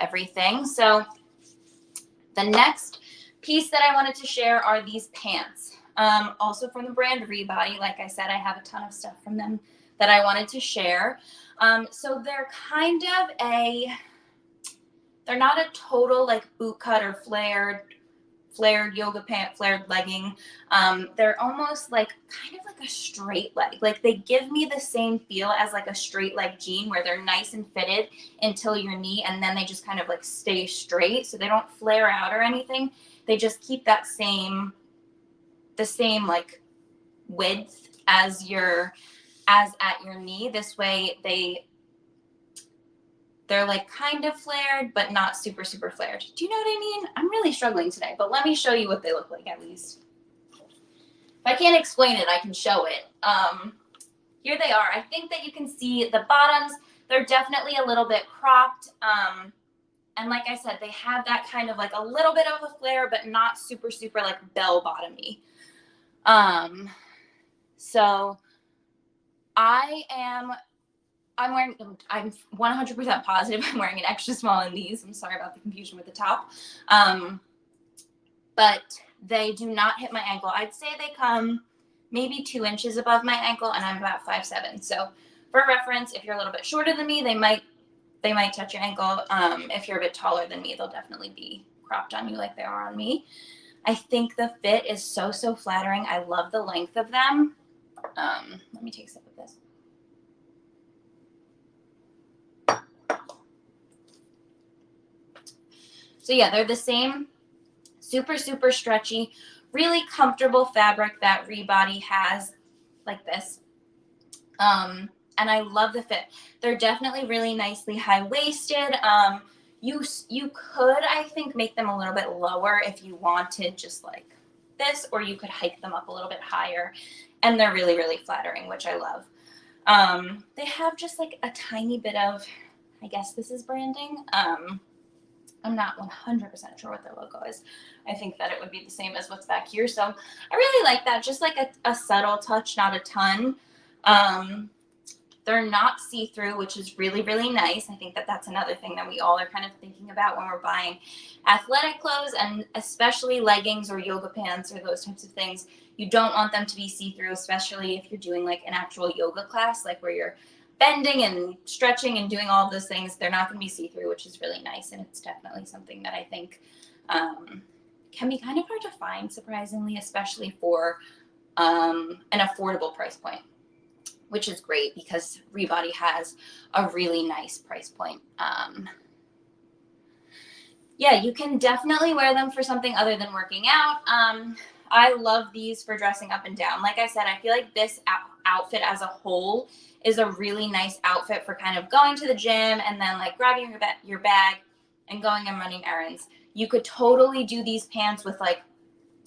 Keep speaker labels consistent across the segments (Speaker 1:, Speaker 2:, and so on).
Speaker 1: everything. So the next piece that I wanted to share are these pants. Also from the brand Rebody. Like I said, I have a ton of stuff from them that I wanted to share. So they're kind of they're not a total like boot cut or flared yoga pant, flared legging. They're almost like kind of like a straight leg. Like they give me the same feel as like a straight leg jean, where they're nice and fitted until your knee, and then they just kind of like stay straight. So they don't flare out or anything. They just keep that the same like width as at your knee. This way they're like kind of flared, but not super, super flared. Do you know what I mean? I'm really struggling today, but let me show you what they look like at least. If I can't explain it, I can show it. Here they are. I think that you can see the bottoms. They're definitely a little bit cropped. And like I said, they have that kind of like a little bit of a flare, but not super, super like bell bottomy. So I'm 100% positive I'm wearing an extra small in these. I'm sorry about the confusion with the top. But they do not hit my ankle. I'd say they come maybe 2 inches above my ankle, and I'm about 5'7". So for reference, if you're a little bit shorter than me, they might touch your ankle. If you're a bit taller than me, they'll definitely be cropped on you like they are on me. I think the fit is so, so flattering. I love the length of them. Let me take a sip of this. So yeah, they're the same, super, super stretchy, really comfortable fabric that Rebody has, like this. And I love the fit. They're definitely really nicely high-waisted. You could, I think, make them a little bit lower if you wanted, just like this, or you could hike them up a little bit higher. And they're really, really flattering, which I love. They have just like a tiny bit of, I guess this is branding. I'm not 100% sure what their logo is. I think that it would be the same as what's back here. So I really like that. Just like a subtle touch, not a ton. They're not see-through, which is really, really nice. I think that that's another thing that we all are kind of thinking about when we're buying athletic clothes, and especially leggings or yoga pants or those types of things. You don't want them to be see-through, especially if you're doing like an actual yoga class, like where you're bending and stretching and doing all of those things. They're not going to be see-through, which is really nice. And it's definitely something that I think can be kind of hard to find, surprisingly, especially for an affordable price point, which is great because Rebody has a really nice price point. Yeah, you can definitely wear them for something other than working out. I love these for dressing up and down. Like I said, I feel like this outfit as a whole is a really nice outfit for kind of going to the gym and then like grabbing your bag and going and running errands. You could totally do these pants with like,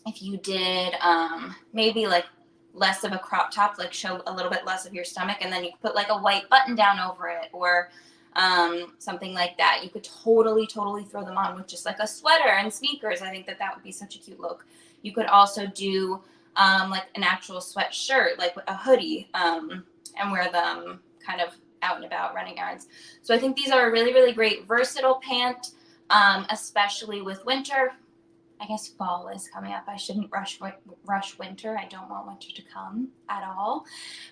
Speaker 1: if you did maybe like less of a crop top, like show a little bit less of your stomach, and then you could put like a white button down over it, or something like that. You could totally throw them on with just like a sweater and sneakers. I think that would be such a cute look. You could also do like an actual sweatshirt, like a hoodie, and wear them kind of out and about running errands. So I think these are a really, really great versatile pant, especially with winter. I guess fall is coming up. I shouldn't rush winter. I don't want winter to come at all.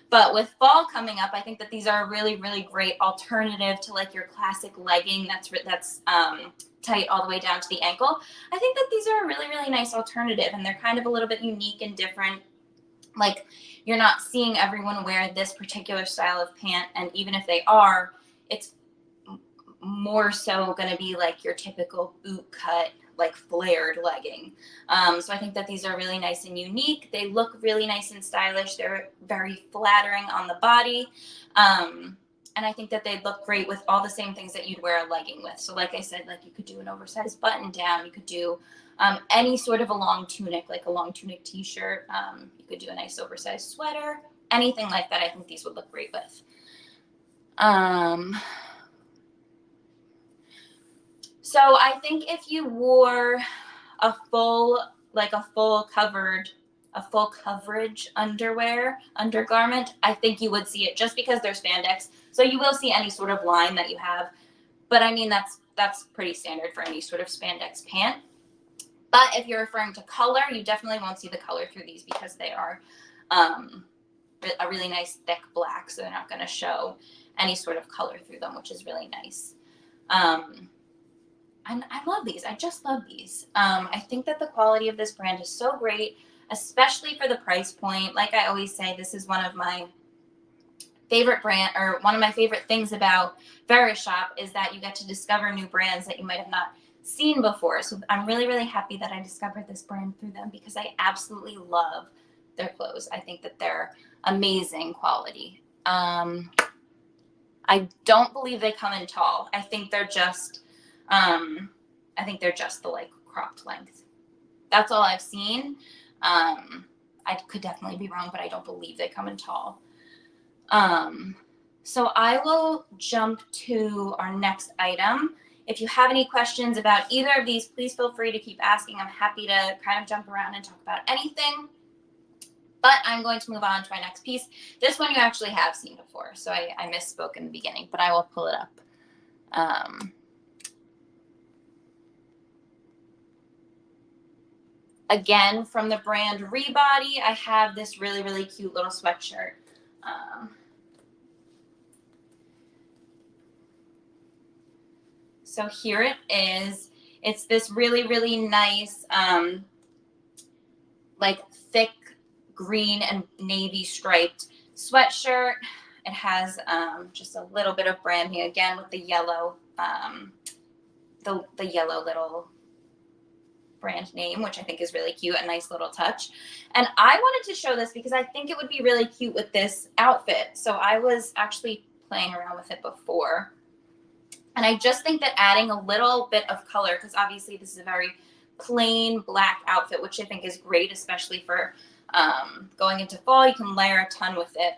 Speaker 1: But with fall coming up, I think that these are a really, really great alternative to like your classic legging that's tight all the way down to the ankle. I think that these are a really, really nice alternative, and they're kind of a little bit unique and different. Like, you're not seeing everyone wear this particular style of pant, and even if they are, it's more so going to be like your typical boot cut, like flared legging. So I think that these are really nice and unique. They look really nice and stylish. They're very flattering on the body. And I think that they'd look great with all the same things that you'd wear a legging with. So like I said, like you could do an oversized button down. You could do any sort of a long tunic, like a long tunic t-shirt. You could do a nice oversized sweater, anything like that. I think these would look great with. So I think if you wore a full coverage undergarment, I think you would see it, just because there's spandex. So you will see any sort of line that you have. But I mean, that's that's pretty standard for any sort of spandex pant. But if you're referring to color, you definitely won't see the color through these because they are a really nice thick black, so they're not going to show any sort of color through them, which is really nice. And I love these. I just love these. I think that the quality of this brand is so great, especially for the price point. Like I always say, this is one of my favorite brand, or one of my favorite things about Verishop is that you get to discover new brands that you might have not seen before. So I'm really, really happy that I discovered this brand through them because I absolutely love their clothes. I think that they're amazing quality. I don't believe they come in tall. I think they're just the like cropped length. That's all I've seen. I could definitely be wrong, but I don't believe they come in tall. So I will jump to our next item. If you have any questions about either of these, please feel free to keep asking. I'm happy to kind of jump around and talk about anything. But I'm going to move on to my next piece. This one you actually have seen before, so I misspoke in the beginning, but I will pull it up. Again, from the brand Rebody, I have this really, really cute little sweatshirt. So here it is. It's this really, really nice, like thick green and navy striped sweatshirt. It has just a little bit of branding again with the yellow, the yellow little brand name, which I think is really cute, a nice little touch. And I wanted to show this because I think it would be really cute with this outfit. So I was actually playing around with it before. And I just think that adding a little bit of color, because obviously this is a very plain black outfit, which I think is great, especially for going into fall. You can layer a ton with it.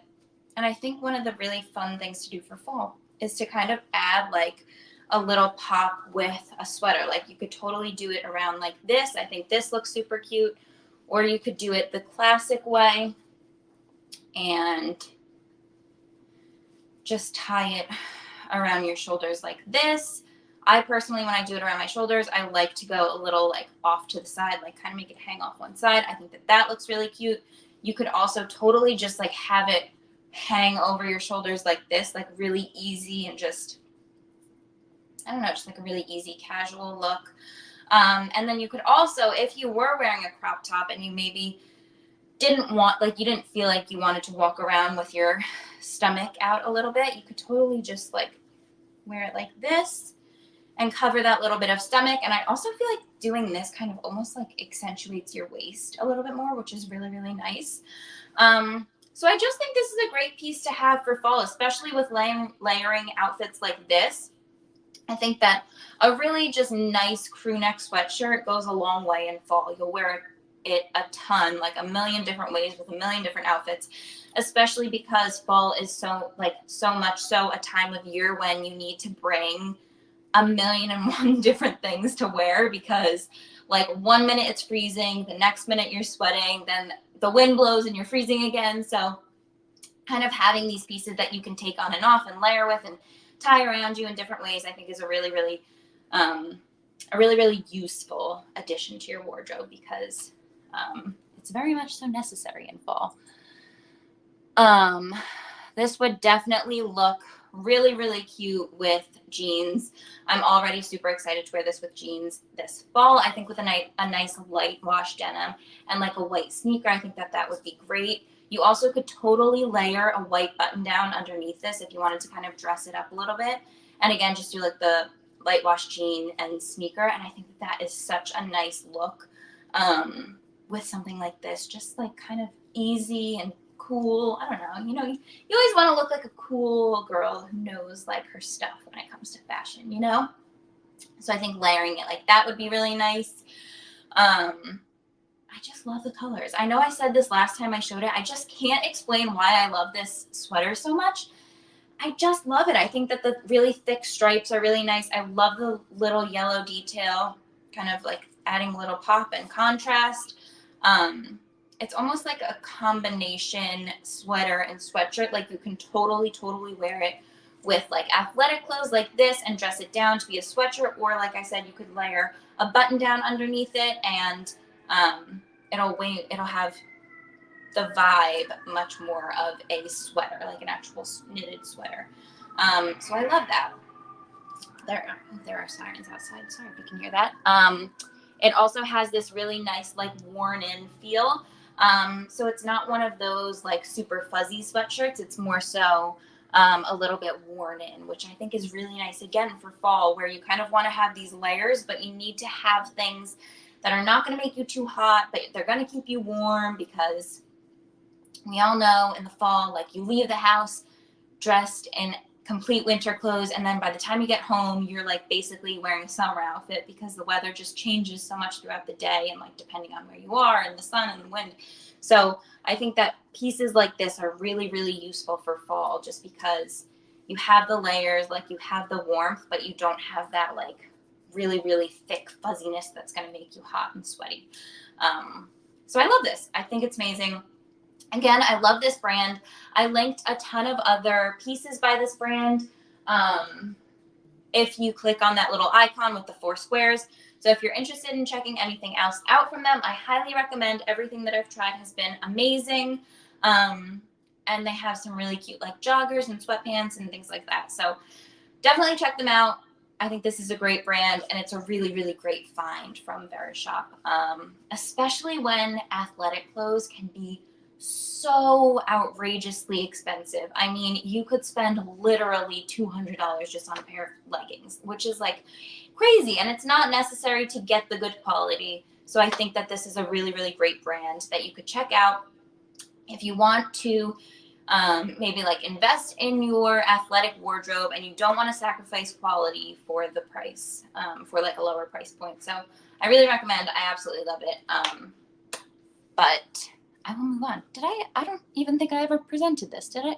Speaker 1: And I think one of the really fun things to do for fall is to kind of add like a little pop with a sweater. Like you could totally do it around like this. I think this looks super cute. Or you could do it the classic way and just tie it around your shoulders like this. I personally, when I do it around my shoulders, I like to go a little like off to the side, like kind of make it hang off one side. I think that that looks really cute. You could also totally just like have it hang over your shoulders like this, like really easy and just, I don't know, just like a really easy casual look. And then you could also, if you were wearing a crop top and you maybe didn't want, like you didn't feel like you wanted to walk around with your stomach out a little bit, you could totally just like wear it like this and cover that little bit of stomach. And I also feel like doing this kind of almost like accentuates your waist a little bit more, which is really, really nice. So I just think this is a great piece to have for fall, especially with layering outfits like this. I think that a really just nice crew neck sweatshirt goes a long way in fall. You'll wear it a ton, like a million different ways with a million different outfits, especially because fall is so much so a time of year when you need to bring a million and one different things to wear, because like 1 minute it's freezing, the next minute you're sweating, then the wind blows and you're freezing again. So kind of having these pieces that you can take on and off and layer with and tie around you in different ways, I think is a really, really useful addition to your wardrobe, because it's very much so necessary in fall. This would definitely look really, really cute with jeans. I'm already super excited to wear this with jeans this fall. I think with a nice light wash denim and like a white sneaker, I think that would be great. You also could totally layer a white button down underneath this if you wanted to kind of dress it up a little bit. And again, just do like the light wash jean and sneaker. And I think that is such a nice look with something like this, just like kind of easy and cool. I don't know, you always want to look like a cool girl who knows like her stuff when it comes to fashion, So I think layering it like that would be really nice. I just love the colors. I know I said this last time I showed it. I just can't explain why I love this sweater so much. I just love it. I think that the really thick stripes are really nice. I love the little yellow detail, kind of like adding a little pop and contrast. It's almost like a combination sweater and sweatshirt. Like you can totally wear it with like athletic clothes like this and dress it down to be a sweatshirt, or like I said, you could layer a button down underneath it, and it'll have the vibe much more of a sweater, like an actual knitted sweater. So I love that. There are sirens outside. Sorry if you can hear that. It also has this really nice, like, worn in feel. So it's not one of those like super fuzzy sweatshirts. It's more so a little bit worn in, which I think is really nice again for fall, where you kind of want to have these layers, but you need to have things that are not going to make you too hot, but they're going to keep you warm, because we all know in the fall, like, you leave the house dressed in complete winter clothes, and then by the time you get home, you're like basically wearing a summer outfit, because the weather just changes so much throughout the day, and like depending on where you are and the sun and the wind. So I think that pieces like this are really, really useful for fall, just because you have the layers, like you have the warmth, but you don't have that like really, really thick fuzziness that's going to make you hot and sweaty. So I love this. I think it's amazing. Again, I love this brand. I linked a ton of other pieces by this brand. If you click on that little icon with the 4 squares. So if you're interested in checking anything else out from them, I highly recommend. Everything that I've tried has been amazing. And they have some really cute like joggers and sweatpants and things like that. So definitely check them out. I think this is a great brand, and it's a really, really great find from Verishop, especially when athletic clothes can be so outrageously expensive. I mean, you could spend literally $200 just on a pair of leggings, which is like crazy, and it's not necessary to get the good quality. So I think that this is a really, really great brand that you could check out if you want to maybe like invest in your athletic wardrobe and you don't want to sacrifice quality for the price, for like a lower price point. So I really recommend. I absolutely love it. But I will move on. I don't even think I ever presented this, did I?